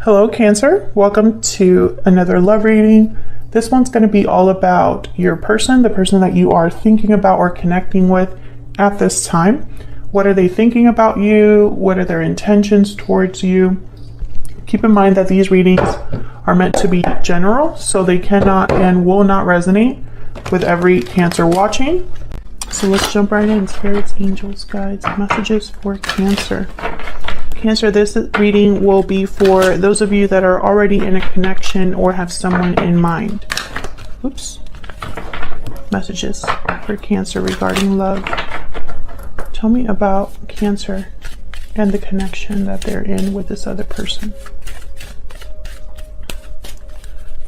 Hello Cancer, welcome to another love reading. This one's going to be all about your person, the person that you are thinking about or connecting with at this time. What are they thinking about you? What are their intentions towards you? Keep in mind that these readings are meant to be general, so they cannot and will not resonate with every Cancer watching. So let's jump right in. Spirits, angels, guides, messages for Cancer. Cancer, this reading will be for those of you that are already in a connection or have someone in mind. Oops. Messages for Cancer regarding love. Tell me about Cancer and the connection that they're in with this other person.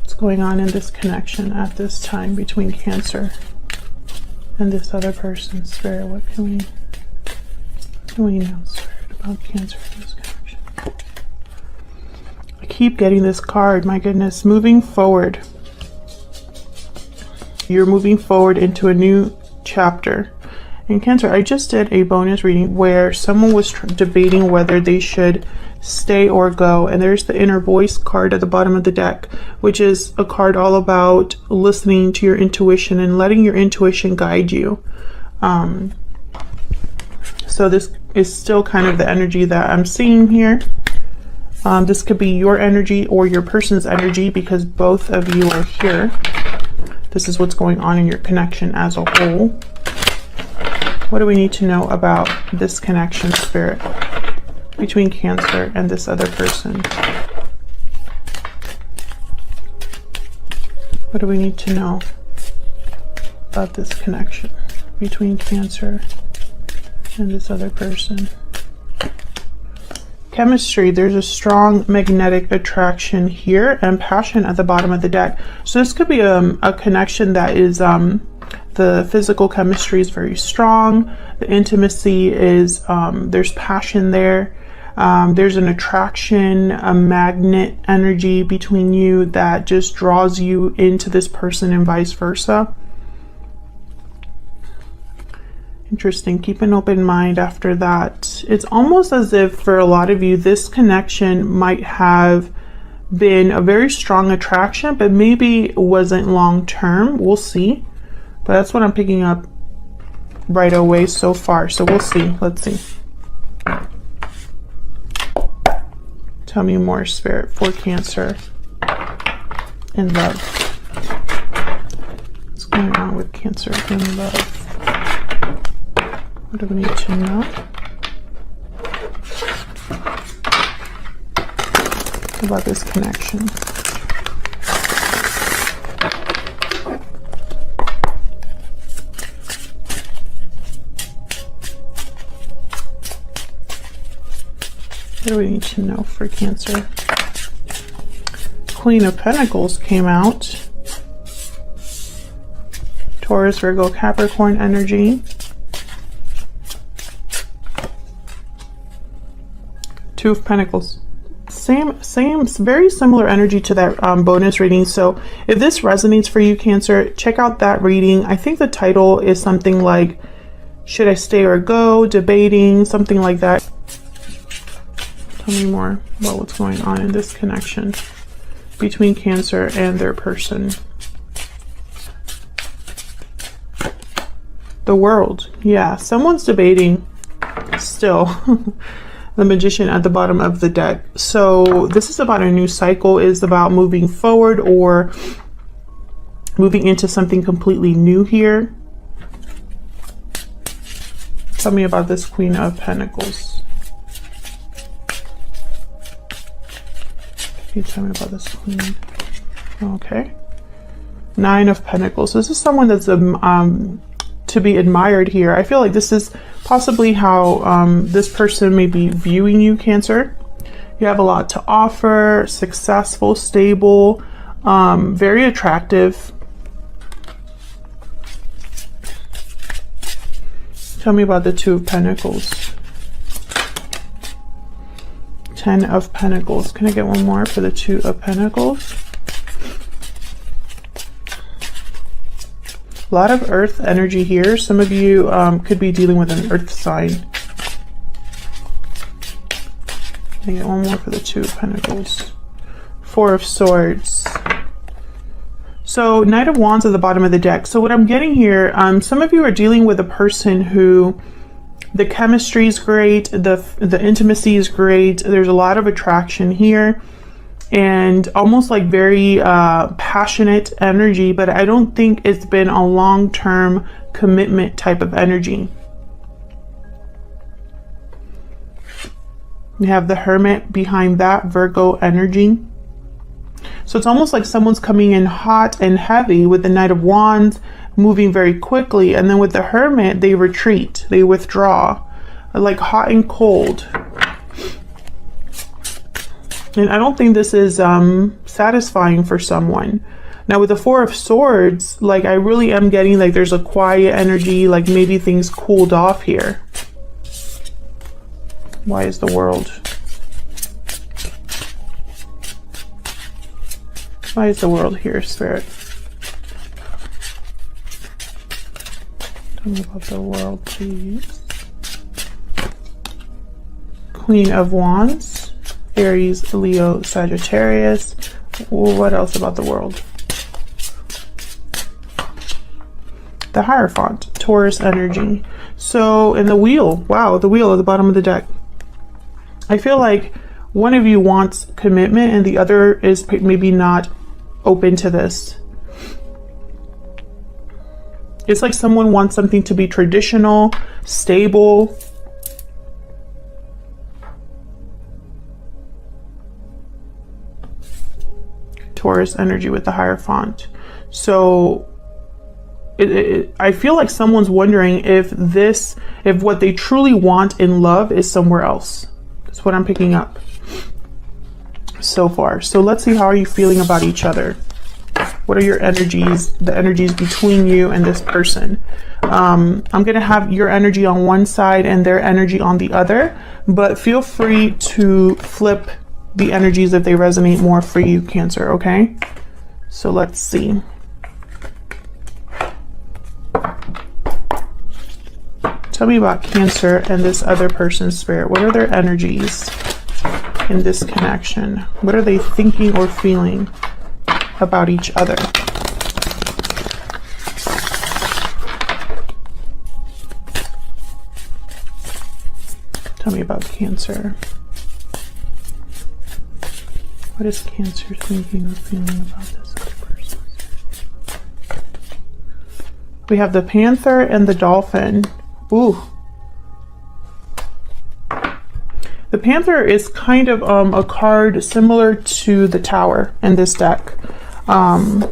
What's going on in this connection at this time between Cancer and this other person? Spirit, what can we know, Spirit, about Cancer in this connection? I keep getting this card, my goodness. Moving forward. You're moving forward into a new chapter. In Cancer, I just did a bonus reading where someone was debating whether they should stay or go, and there's the inner voice card at the bottom of the deck, which is a card all about listening to your intuition and letting your intuition guide you. So this is still kind of the energy that I'm seeing here. This could be your energy or your person's energy because both of you are here. This is what's going on in your connection as a whole. What do we need to know about this connection, Spirit, between Cancer and this other person? What do we need to know about this connection between Cancer and this other person? Chemistry, there's a strong magnetic attraction here and passion at the bottom of the deck. So this could be a connection that is the physical chemistry is very strong. The intimacy is, there's passion there. There's an attraction, a magnet energy between you that just draws you into this person and vice versa. Interesting. Keep an open mind after that. It's almost as if for a lot of you, this connection might have been a very strong attraction, but maybe it wasn't long term. We'll see. But that's what I'm picking up right away so far. So we'll see. Let's see. Tell me more, Spirit, for Cancer and love. What's going on with Cancer and love? What do we need to know about this connection? What do we need to know for Cancer? Queen of Pentacles came out. Taurus, Virgo, Capricorn energy. Two of Pentacles. Same, very similar energy to that bonus reading. So if this resonates for you, Cancer, check out that reading. I think the title is something like, should I stay or go? Debating, something like that. Tell me more about what's going on in this connection between Cancer and their person. The World. Yeah, someone's debating still. The Magician at the bottom of the deck. So this is about a new cycle, is about moving forward or moving into something completely new here. Tell me about this Queen of Pentacles. Can you tell me about this Queen? Okay. Nine of Pentacles. This is someone that's to be admired here. I feel like this is possibly how this person may be viewing you, Cancer. You have a lot to offer, successful, stable, very attractive. Tell me about the Two of Pentacles. Ten of Pentacles. Can I get one more for the Two of Pentacles? A lot of earth energy here. Some of you could be dealing with an earth sign. I get one more for the Two of Pentacles. Four of Swords. So Knight of Wands at the bottom of the deck. So what I'm getting here, some of you are dealing with a person who the chemistry is great, the intimacy is great, there's a lot of attraction here, and almost like very passionate energy, but I don't think it's been a long-term commitment type of energy. You have the Hermit behind that, Virgo energy. So it's almost like someone's coming in hot and heavy with the Knight of Wands, moving very quickly, and then with the Hermit they retreat, they withdraw, like hot and cold. And I don't think this is satisfying for someone. Now with the Four of Swords, like I really am getting like there's a quiet energy, like maybe things cooled off here. Why is the World? Why is the World here, Spirit? Tell me about the World, please. Queen of Wands, Aries, Leo, Sagittarius. What else about the World? The Hierophant, Taurus energy. So in the Wheel, wow, the Wheel at the bottom of the deck. I feel like one of you wants commitment and the other is maybe not open to this. It's like someone wants something to be traditional, stable. Taurus energy with the Hierophant. So I feel like someone's wondering if what they truly want in love is somewhere else. That's what I'm picking up so far. So let's see, how are you feeling about each other? What are your energies, the energies between you and this person? I'm gonna have your energy on one side and their energy on the other, but feel free to flip the energies if they resonate more for you, Cancer, okay? So let's see. Tell me about Cancer and this other person's spirit. What are their energies in this connection? What are they thinking or feeling about each other? Tell me about Cancer. What is Cancer thinking or feeling about this other person? We have the Panther and the Dolphin. Ooh. The Panther is kind of a card similar to the Tower in this deck. And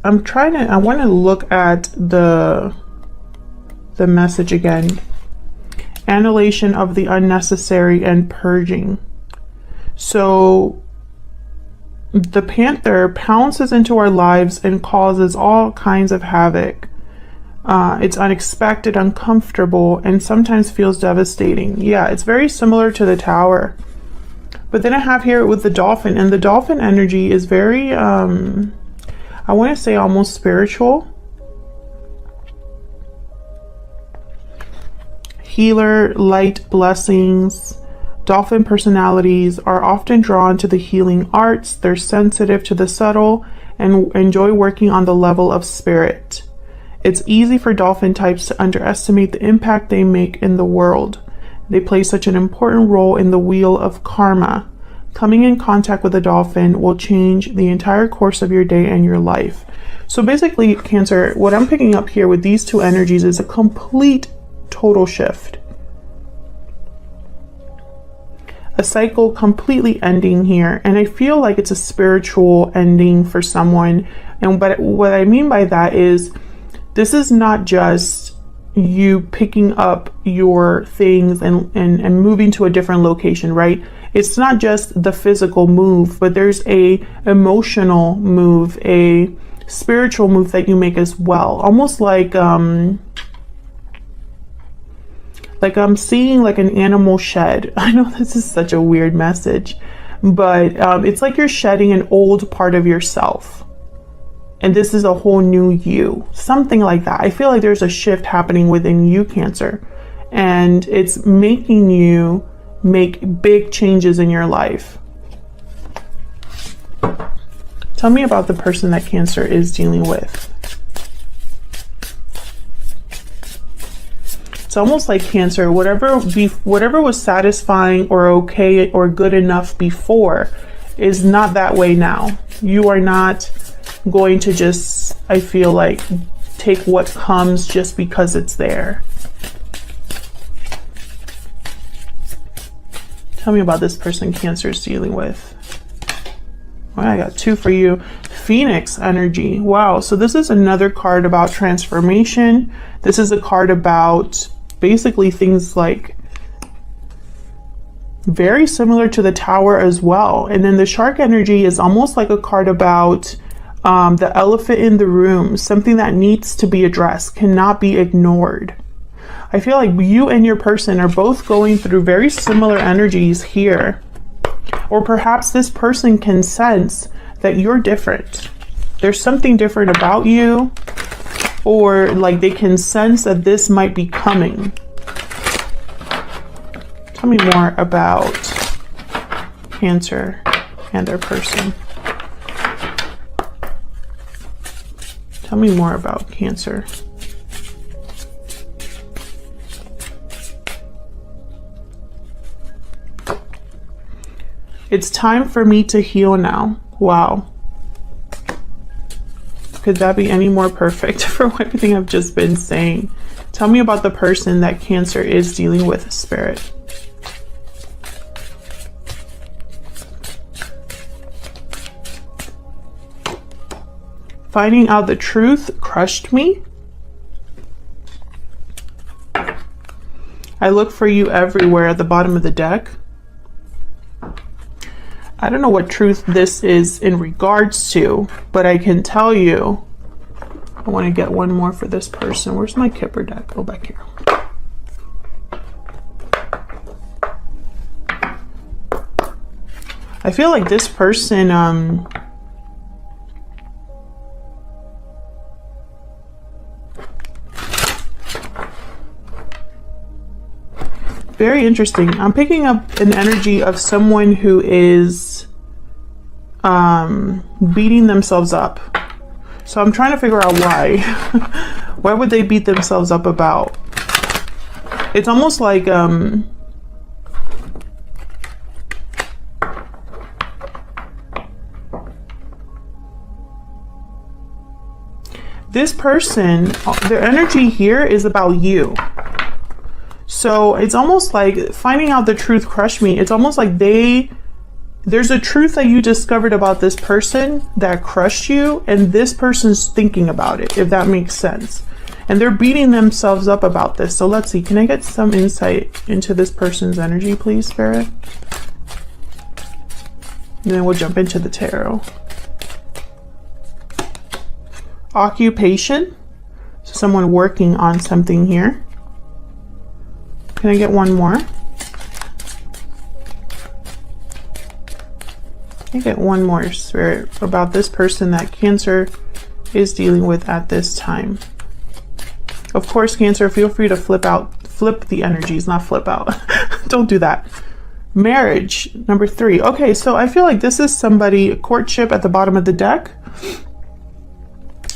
I want to look at the message again. Annihilation of the unnecessary and purging. So the Panther pounces into our lives and causes all kinds of havoc. It's unexpected, uncomfortable, and sometimes feels devastating. Yeah, it's very similar to the Tower. But then I have here with the Dolphin, and the Dolphin energy is very, I want to say almost spiritual. Healer, light, blessings. Dolphin personalities are often drawn to the healing arts. They're sensitive to the subtle and enjoy working on the level of spirit. It's easy for Dolphin types to underestimate the impact they make in the world. They play such an important role in the wheel of karma. Coming in contact with a Dolphin will change the entire course of your day and your life. So basically, Cancer, what I'm picking up here with these two energies is a complete total shift. A cycle completely ending here, and I feel like it's a spiritual ending for someone. But what I mean by that is this is not just you picking up your things and moving to a different location, right? It's not just the physical move, but there's a emotional move, a spiritual move that you make as well. Almost like I'm seeing like an animal shed. I know this is such a weird message, but it's like you're shedding an old part of yourself. And this is a whole new you, something like that. I feel like there's a shift happening within you, Cancer, and it's making you make big changes in your life. Tell me about the person that Cancer is dealing with. It's almost like Cancer, whatever was satisfying or okay or good enough before is not that way now. You are not going to just, I feel like, take what comes just because it's there. Tell me about this person Cancer is dealing with. Well, I got 2 for you. Phoenix energy. Wow. So this is another card about transformation. This is a card about basically things like very similar to the Tower as well. And then the shark energy is almost like a card about the elephant in the room, something that needs to be addressed, cannot be ignored. I feel like you and your person are both going through very similar energies here. Or perhaps this person can sense that you're different. There's something different about you, or like they can sense that this might be coming. Tell me more about Cancer and their person. Tell me more about Cancer. It's time for me to heal now. Wow. Could that be any more perfect for everything I've just been saying? Tell me about the person that Cancer is dealing with, Spirit. Finding out the truth crushed me. I look for you everywhere at the bottom of the deck. I don't know what truth this is in regards to, but I can tell you, I want to get one more for this person. Where's my Kipper deck? Go back here. I feel like this person, very interesting. I'm picking up an energy of someone who is beating themselves up. So I'm trying to figure out why. Why would they beat themselves up about? It's almost like this person, their energy here is about you. So it's almost like finding out the truth crushed me. It's almost like there's a truth that you discovered about this person that crushed you, and this person's thinking about it, if that makes sense. And they're beating themselves up about this. So let's see, can I get some insight into this person's energy, please, Spirit? And then we'll jump into the tarot. Occupation. So someone working on something here. Can I get one more? Can I get one more, Spirit, about this person that Cancer is dealing with at this time? Of course, Cancer, feel free to flip the energies, not flip out. Don't do that. Marriage, number 3. Okay, so I feel like this is somebody, courtship at the bottom of the deck.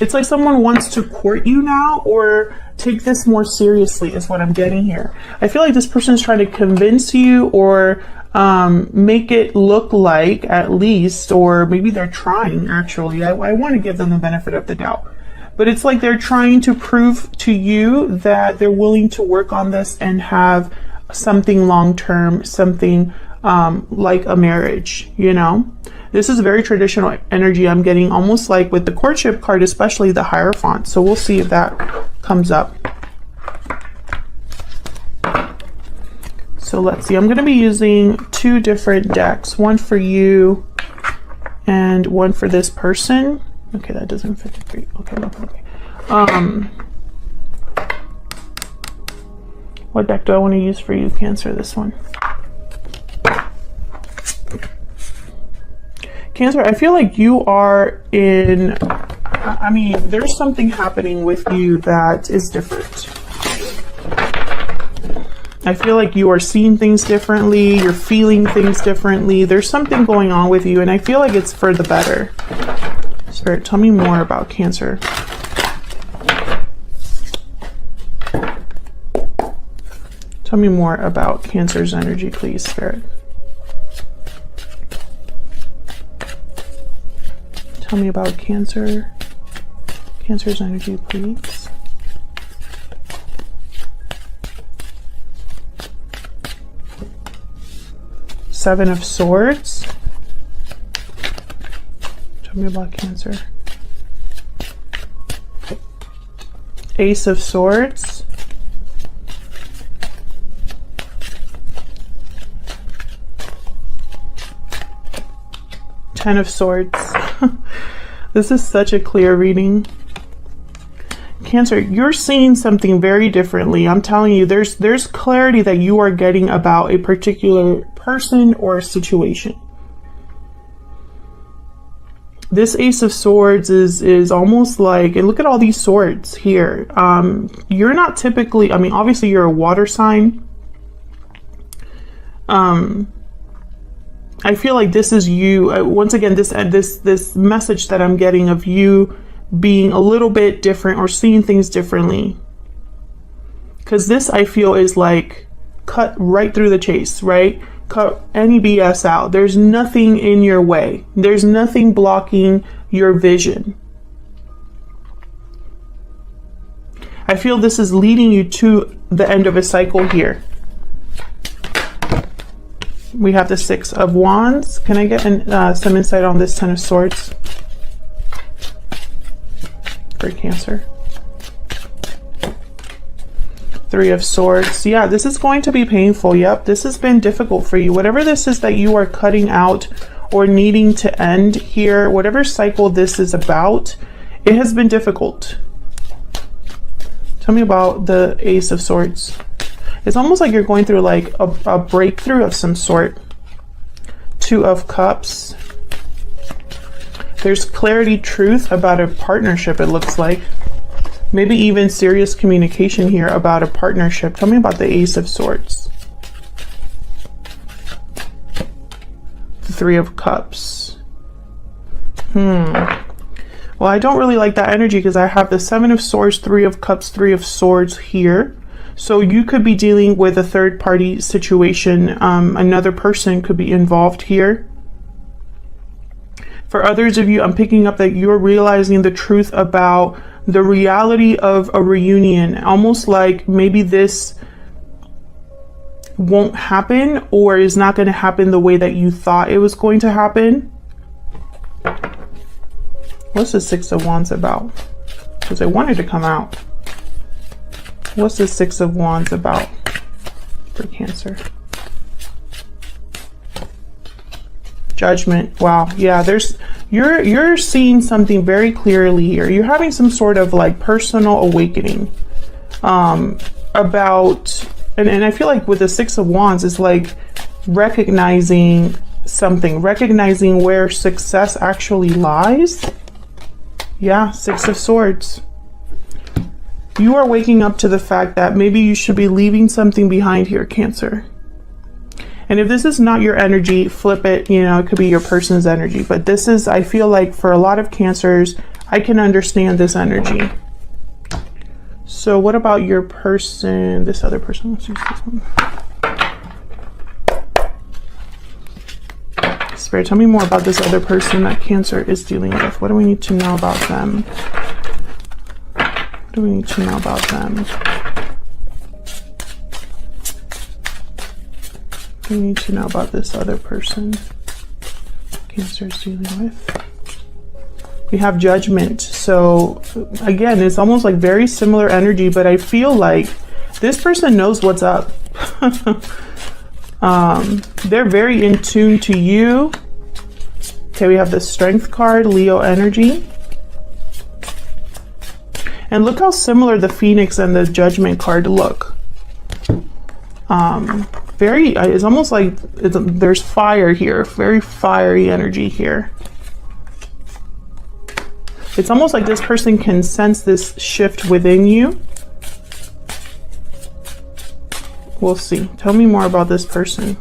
It's like someone wants to court you now or take this more seriously is what I'm getting here. I feel like this person is trying to convince you or make it look like, at least, or maybe they're trying actually. I want to give them the benefit of the doubt. But it's like they're trying to prove to you that they're willing to work on this and have something long-term, something like a marriage, you know? This is very traditional energy I'm getting, almost like with the courtship card, especially the Hierophant. So we'll see if that comes up. So let's see, I'm going to be using 2 different decks, one for you and one for this person. Okay, that doesn't fit the 3. Okay. What deck do I want to use for you, Cancer? This one. Cancer, I feel like you are in, I mean, there's something happening with you that is different. I feel like you are seeing things differently. You're feeling things differently. There's something going on with you, and I feel like it's for the better. Spirit, tell me more about Cancer. Tell me more about Cancer's energy, please, Spirit. Tell me about Cancer. Cancer's energy, please. Seven of Swords. Tell me about Cancer. Ace of Swords. Ten of Swords. This is such a clear reading. Cancer, you're seeing something very differently. I'm telling you, there's clarity that you are getting about a particular person or situation. This Ace of Swords is almost like, and look at all these swords here. You're not typically, I mean, obviously you're a water sign. I feel like this is you. Once again, this message that I'm getting of you being a little bit different or seeing things differently. Because this, I feel, is like cut right through the chase, right? Cut any BS out. There's nothing in your way. There's nothing blocking your vision. I feel this is leading you to the end of a cycle here. We have the Six of Wands. Can I get some insight on this Ten of Swords for Cancer? Three of Swords. Yeah, this is going to be painful. Yep, this has been difficult for you. Whatever this is that you are cutting out or needing to end here, whatever cycle this is about, it has been difficult. Tell me about the Ace of Swords. It's almost like you're going through like a breakthrough of some sort. Two of Cups. There's clarity, truth about a partnership, it looks like. Maybe even serious communication here about a partnership. Tell me about the Ace of Swords. The Three of Cups. Well, I don't really like that energy because I have the Seven of Swords, Three of Cups, Three of Swords here. So you could be dealing with a third party situation. Another person could be involved here. For others of you, I'm picking up that you're realizing the truth about the reality of a reunion. Almost like maybe this won't happen or is not going to happen the way that you thought it was going to happen. What's the Six of Wands about? Because I wanted to come out. What's the Six of Wands about for Cancer? Judgment. Wow. Yeah, you're seeing something very clearly here. You're having some sort of like personal awakening about, and I feel like with the Six of Wands, it's like recognizing something, recognizing where success actually lies. Yeah, Six of Swords. You are waking up to the fact that maybe you should be leaving something behind here, Cancer. And if this is not your energy, flip it. You know, it could be your person's energy. But this is, I feel like for a lot of Cancers, I can understand this energy. So what about your person, this other person? Let's use this one. Spirit, tell me more about this other person that Cancer is dealing with. What do we need to know about them? What do we need to know about them? What do we need to know about this other person Cancer is dealing with? We have Judgment. So again, it's almost like very similar energy, but I feel like this person knows what's up. They're very in tune to you. Okay, we have the Strength card, Leo energy. And look how similar the Phoenix and the Judgment card look. It's almost like there's fire here, very fiery energy here. It's almost like this person can sense this shift within you. We'll see. Tell me more about this person.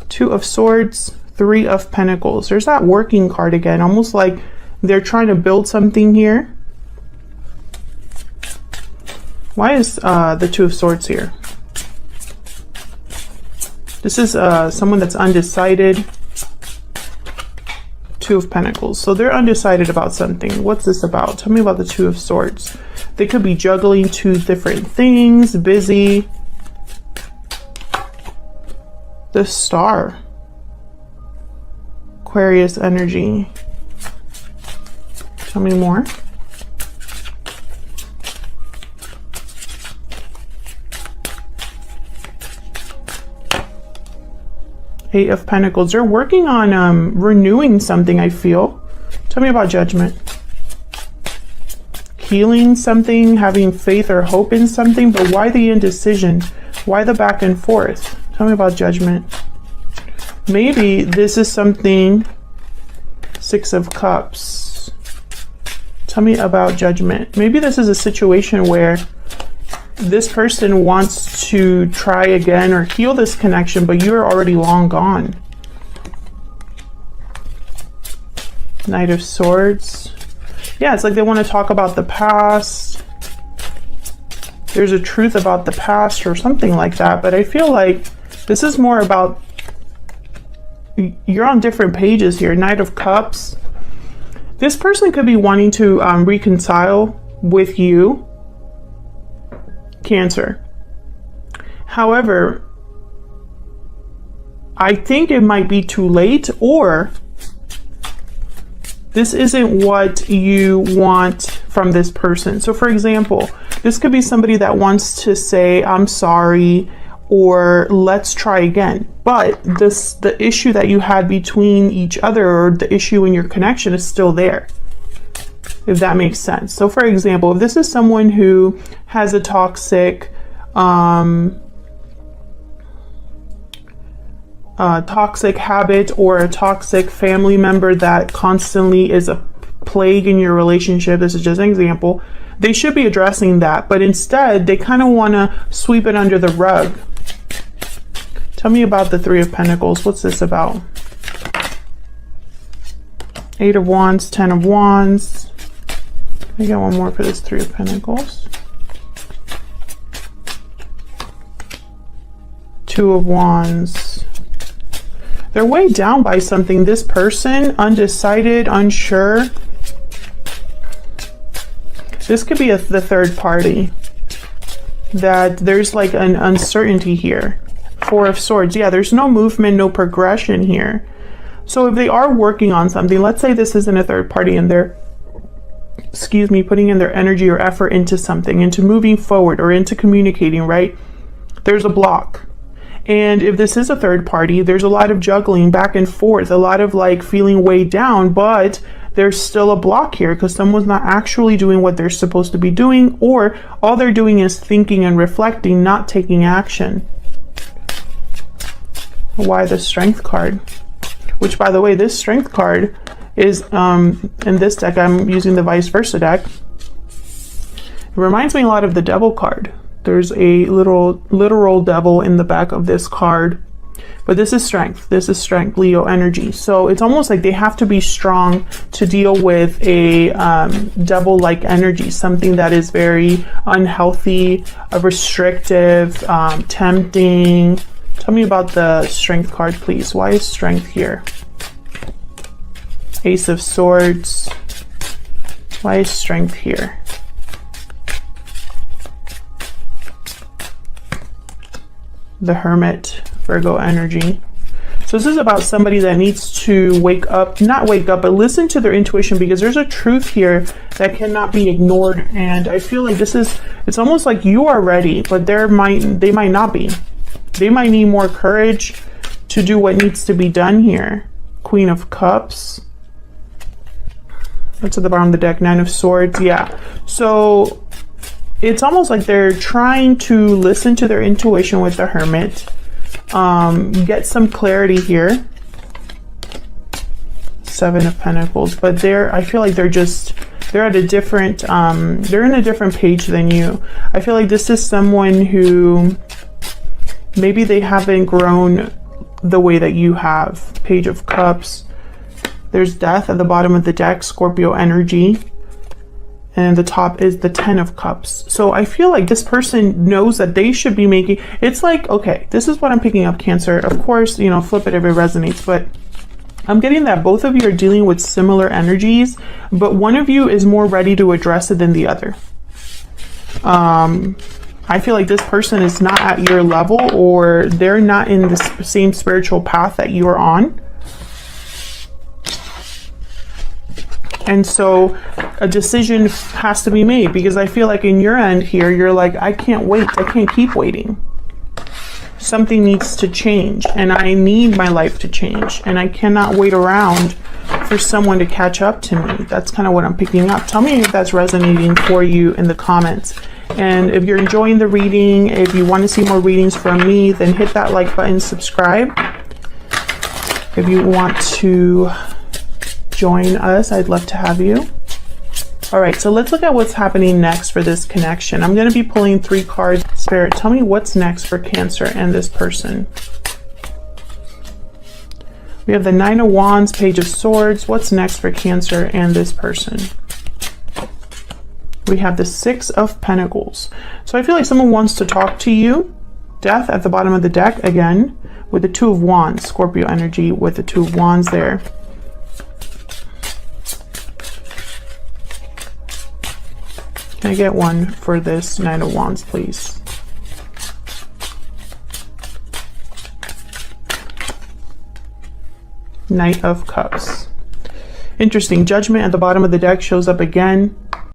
Two of Swords, Three of Pentacles. There's that working card again, almost like they're trying to build something here. Why is the Two of Swords here? This is someone that's undecided. Two of Pentacles. So they're undecided about something. What's this about? Tell me about the Two of Swords. They could be juggling two different things, busy. The Star. Aquarius energy. Tell me more. Eight of Pentacles. They're working on renewing something, I feel. Tell me about Judgment. Healing something, having faith or hope in something, but why the indecision? Why the back and forth? Tell me about Judgment. Maybe this is something. Six of Cups. Tell me about Judgment. Maybe this is a situation where this person wants to try again or heal this connection, but you're already long gone. Knight of Swords. Yeah, it's like they want to talk about the past. There's a truth about the past or something like that, but I feel like this is more about you're on different pages here. Knight of Cups. This person could be wanting to reconcile with you, Cancer. However, I think it might be too late, or this isn't what you want from this person. So for example, this could be somebody that wants to say, I'm sorry, or let's try again. But the issue that you had between each other, or the issue in your connection, is still there, if that makes sense. So for example, if this is someone who has a toxic habit or a toxic family member that constantly is a plague in your relationship, this is just an example, they should be addressing that, but instead they kind of want to sweep it under the rug. Tell me about the Three of Pentacles. What's this about? Eight of Wands, Ten of Wands. I got one more for this Three of Pentacles. Two of Wands. They're weighed down by something. This person, undecided, unsure. This could be the third party. That there's like an uncertainty here. Four of Swords. Yeah, there's no movement, no progression here. So if they are working on something, let's say this isn't a third party and they're, putting in their energy or effort into something, into moving forward or into communicating, right? There's a block. And if this is a third party, there's a lot of juggling back and forth, a lot of like feeling weighed down, but there's still a block here because someone's not actually doing what they're supposed to be doing, or all they're doing is thinking and reflecting, not taking action. Why the Strength card? Which, by the way, this Strength card is in this deck. I'm using the vice versa deck. It reminds me a lot of the Devil card. There's a literal devil in the back of this card, but this is strength. This is strength, Leo energy. So it's almost like they have to be strong to deal with a devil-like energy, something that is very unhealthy, restrictive, tempting. Tell me about the Strength card, please. Why is Strength here? Ace of Swords. Why is Strength here? The Hermit, Virgo energy. So this is about somebody that needs to wake up, not wake up, but listen to their intuition, because there's a truth here that cannot be ignored. And I feel like it's almost like you are ready, but they might not be. They might need more courage to do what needs to be done here. Queen of Cups. That's at the bottom of the deck. Nine of Swords. Yeah. So it's almost like they're trying to listen to their intuition with the Hermit. Get some clarity here. Seven of Pentacles. But I feel like they're just They're at a different, they're in a different page than you. I feel like this is someone who maybe they haven't grown the way that you have. Page of Cups. There's Death at the bottom of the deck, Scorpio energy. And the top is the 10 of Cups. So I feel like this person knows that they should be making, it's like, okay, this is what I'm picking up, Cancer. Of course, you know, flip it if it resonates, but I'm getting that both of you are dealing with similar energies, but one of you is more ready to address it than the other. I feel like this person is not at your level, or they're not in the same spiritual path that you're on. And so a decision has to be made, because I feel like in your end here, you're like, I can't wait. I can't keep waiting. Something needs to change, and I need my life to change, and I cannot wait around for someone to catch up to me. That's kind of what I'm picking up. Tell me if that's resonating for you in the comments. And if you're enjoying the reading, if you want to see more readings from me, then hit that like button, subscribe. If you want to join us, I'd love to have you. All right, so let's look at what's happening next for this connection. I'm going to be pulling 3 cards. Spirit, tell me what's next for Cancer and this person. We have the 9 of Wands, Page of Swords. What's next for Cancer and this person? We have the 6 of Pentacles. So I feel like someone wants to talk to you. Death at the bottom of the deck again, with the 2 of Wands, Scorpio energy with the 2 of Wands there. Can I get one for this 9 of Wands, please? Knight of Cups. Interesting. Judgment at the bottom of the deck shows up again.